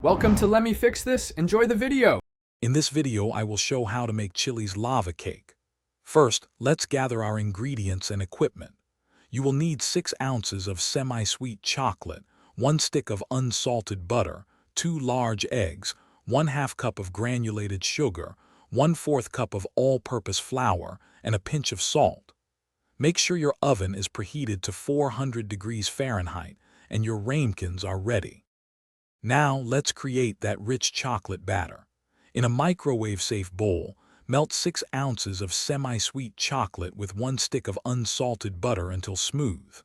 Welcome to Let Me Fix This. Enjoy the video. In this video, I will show how to make Chili's lava cake. First, let's gather our ingredients and equipment. You will need 6 ounces of semi-sweet chocolate, 1 stick of unsalted butter, 2 large eggs, 1/2 cup of granulated sugar, 1/4 cup of all-purpose flour, and a pinch of salt. Make sure your oven is preheated to 400 degrees Fahrenheit and your ramekins are ready. Now let's create that rich chocolate batter. In a microwave-safe bowl, melt 6 ounces of semi-sweet chocolate with 1 stick of unsalted butter until smooth.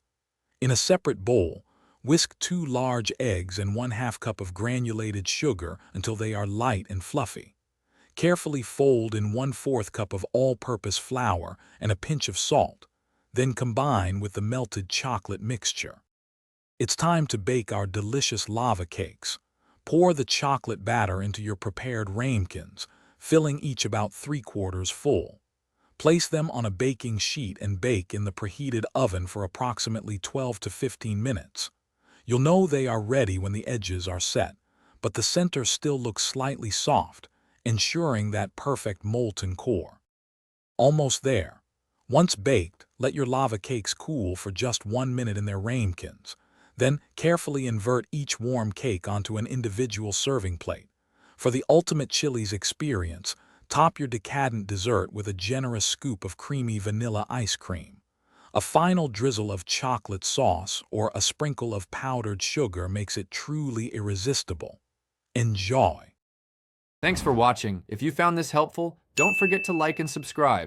In a separate bowl, whisk 2 large eggs and 1/2 cup of granulated sugar until they are light and fluffy. Carefully fold in 1/4 cup of all-purpose flour and a pinch of salt, then combine with the melted chocolate mixture. It's time to bake our delicious lava cakes. Pour the chocolate batter into your prepared ramekins, filling each about 3/4 full. Place them on a baking sheet and bake in the preheated oven for approximately 12 to 15 minutes. You'll know they are ready when the edges are set, but the center still looks slightly soft, ensuring that perfect molten core. Almost there. Once baked, let your lava cakes cool for just 1 minute in their ramekins. Then carefully invert each warm cake onto an individual serving plate. For the ultimate Chili's experience, top your decadent dessert with a generous scoop of creamy vanilla ice cream. A final drizzle of chocolate sauce or a sprinkle of powdered sugar makes it truly irresistible. Enjoy! Thanks for watching. If you found this helpful, don't forget to like and subscribe.